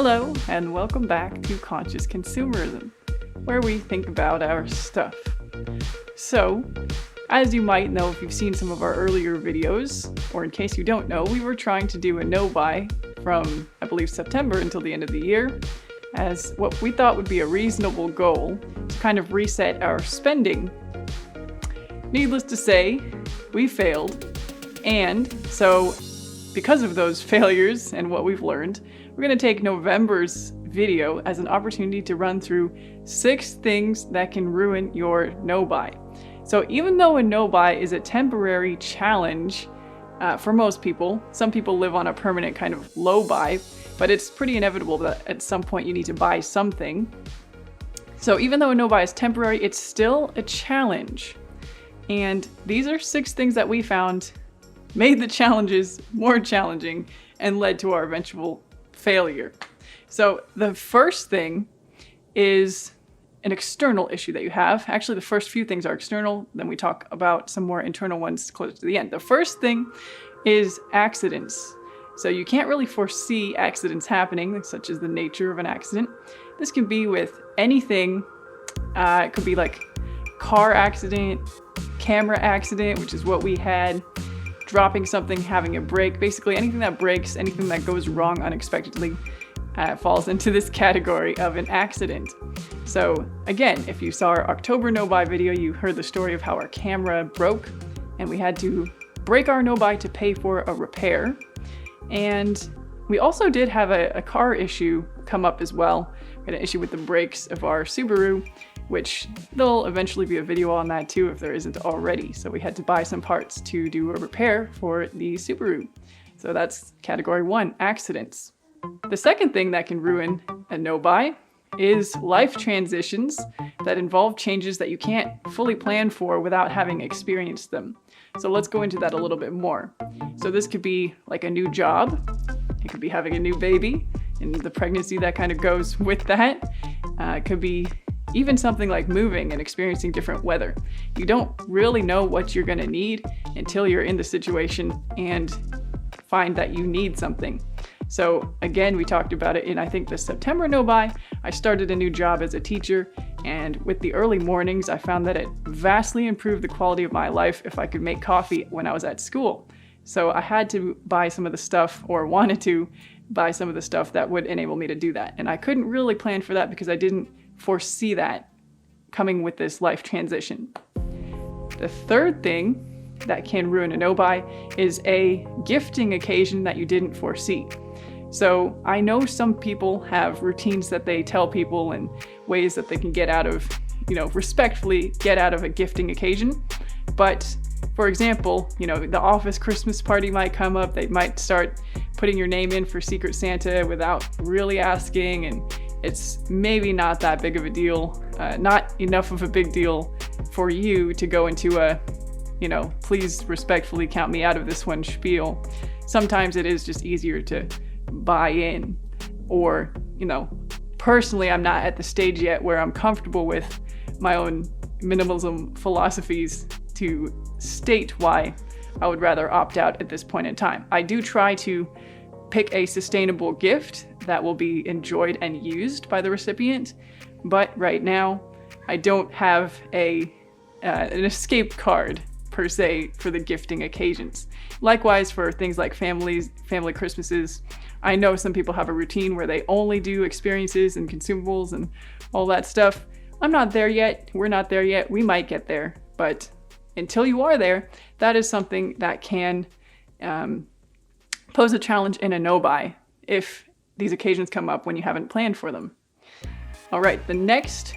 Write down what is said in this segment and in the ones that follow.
Hello, and welcome back to Conscious Consumerism, where we think about our stuff. So, as you might know if you've seen some of our earlier videos, or in case you don't know, we were trying to do a no-buy from, I believe, September until the end of the year, as what we thought would be a reasonable goal to kind of reset our spending. Needless to say, we failed, and so because of those failures and what we've learned, we're going to take November's video as an opportunity to run through 6 things that can ruin your no-buy. So even though a no-buy is a temporary challenge for most people, some people live on a permanent kind of low buy, but it's pretty inevitable that at some point you need to buy something. So even though a no-buy is temporary, it's still a challenge. And these are 6 things that we found made the challenges more challenging and led to our eventual failure. So the first thing is an external issue that you have. Actually, the first few things are external, then we talk about some more internal ones close to the end. The first thing is accidents. So you can't really foresee accidents happening, such as the nature of an accident. This can be with anything. It could be like car accident, camera accident, which is what we had, dropping something, having it break. Basically anything that breaks, anything that goes wrong unexpectedly falls into this category of an accident. So again, if you saw our October no-buy video, you heard the story of how our camera broke and we had to break our no-buy to pay for a repair. And we also did have a car issue come up as well. We had an issue with the brakes of our Subaru, which there'll eventually be a video on that too if there isn't already. So we had to buy some parts to do a repair for the Subaru. So that's category 1, accidents. The second thing that can ruin a no-buy is life transitions that involve changes that you can't fully plan for without having experienced them. So let's go into that a little bit more. So this could be like a new job. It could be having a new baby and the pregnancy that kind of goes with that. It could be even something like moving and experiencing different weather. You don't really know what you're going to need until you're in the situation and find that you need something. So again, we talked about it in, I think, the September no-buy. I started a new job as a teacher, and with the early mornings, I found that it vastly improved the quality of my life if I could make coffee when I was at school. So I had to buy some of the stuff, or wanted to buy some of the stuff that would enable me to do that. And I couldn't really plan for that because I didn't foresee that coming with this life transition. The third thing that can ruin a no-buy is a gifting occasion that you didn't foresee. So I know some people have routines that they tell people and ways that they can get out of, respectfully get out of a gifting occasion. But for example, the office Christmas party might come up. They might start putting your name in for Secret Santa without really asking, and it's maybe not that big of a deal, not enough of a big deal for you to go into a, please respectfully count me out of this one spiel. Sometimes it is just easier to buy in, or, personally, I'm not at the stage yet where I'm comfortable with my own minimalism philosophies to state why I would rather opt out at this point in time. I do try to pick a sustainable gift that will be enjoyed and used by the recipient, but right now I don't have an escape card per se for the gifting occasions. Likewise for things like family Christmases, I know some people have a routine where they only do experiences and consumables and all that stuff. I'm not there yet. We're not there yet. We might get there, but until you are there, that is something that can pose a challenge in a no-buy if these occasions come up when you haven't planned for them. All right, the next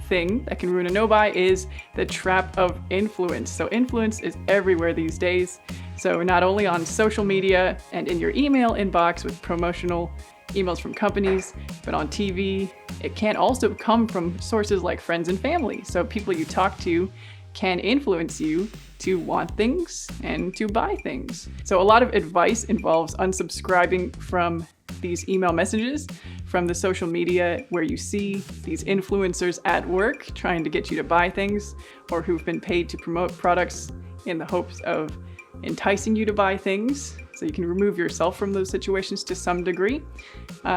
thing that can ruin a no-buy is the trap of influence. So influence is everywhere these days. So not only on social media and in your email inbox with promotional emails from companies, but on TV. It can also come from sources like friends and family. So people you talk to can influence you to want things and to buy things. So a lot of advice involves unsubscribing from these email messages from the social media where you see these influencers at work trying to get you to buy things, or who've been paid to promote products in the hopes of enticing you to buy things. So you can remove yourself from those situations to some degree.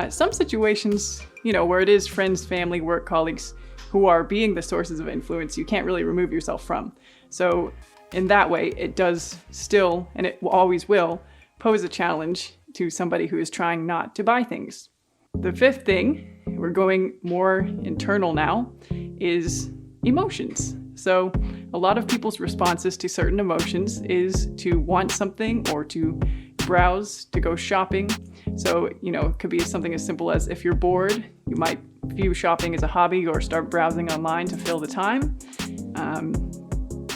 Some situations, where it is friends, family, work colleagues who are being the sources of influence, you can't really remove yourself from. So in that way, it does still, and it always will, pose a challenge to somebody who is trying not to buy things. The fifth thing, we're going more internal now, is emotions. So a lot of people's responses to certain emotions is to want something or to browse, to go shopping. So, it could be something as simple as if you're bored, you might view shopping as a hobby or start browsing online to fill the time.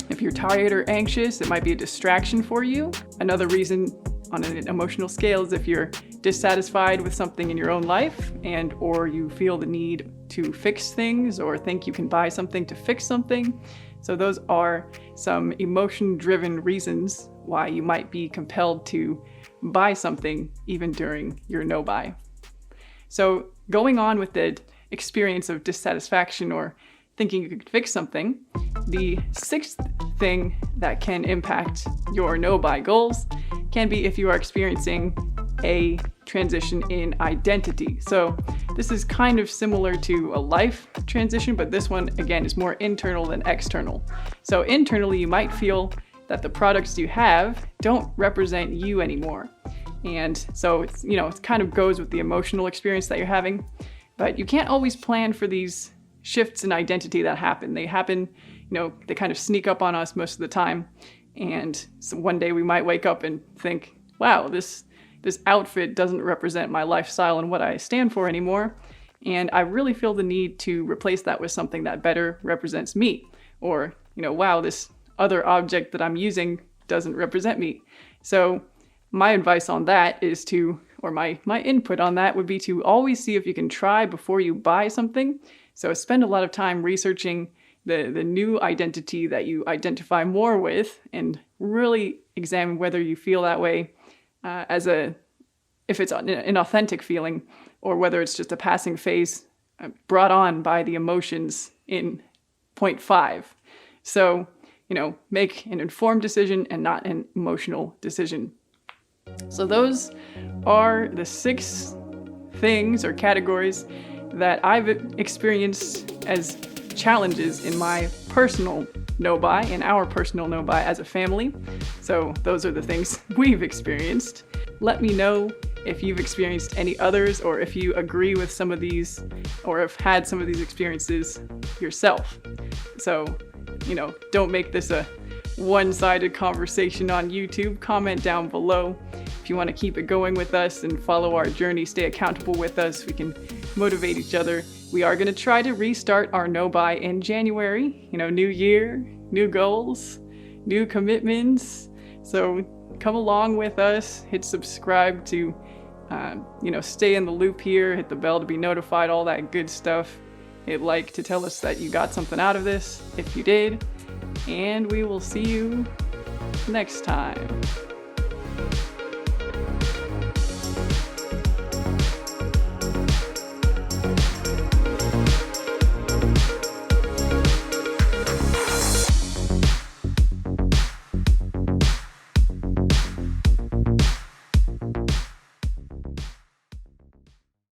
If you're tired or anxious, it might be a distraction for you. Another reason on an emotional scale is if you're dissatisfied with something in your own life or you feel the need to fix things or think you can buy something to fix something. So those are some emotion-driven reasons why you might be compelled to buy something even during your no-buy. So going on with the experience of dissatisfaction or thinking you could fix something, the sixth thing that can impact your no-buy goals can be if you are experiencing a transition in identity. So this is kind of similar to a life transition, but this one, again, is more internal than external. So internally, you might feel that the products you have don't represent you anymore. And so it's, it kind of goes with the emotional experience that you're having, but you can't always plan for these shifts in identity that happen. They happen, they kind of sneak up on us most of the time. And so one day we might wake up and think, wow, this outfit doesn't represent my lifestyle and what I stand for anymore. And I really feel the need to replace that with something that better represents me. Or, wow, this other object that I'm using doesn't represent me. So my advice on that is my input on that would be to always see if you can try before you buy something. So spend a lot of time researching the new identity that you identify more with and really examine whether you feel that way if it's an authentic feeling or whether it's just a passing phase brought on by the emotions in point 5. So, make an informed decision and not an emotional decision. So those are the 6 things or categories that I've experienced as challenges in my personal no-buy, in our personal no-buy as a family. So those are the things we've experienced. Let me know if you've experienced any others or if you agree with some of these or have had some of these experiences yourself. So, don't make this a one-sided conversation on YouTube. Comment down below if you want to keep it going with us and follow our journey, stay accountable with us. We can motivate each other. We are going to try to restart our no-buy in January. New year, new goals, new commitments. So come along with us, hit subscribe to, stay in the loop here, hit the bell to be notified, all that good stuff. Hit like to tell us that you got something out of this, if you did. And we will see you next time.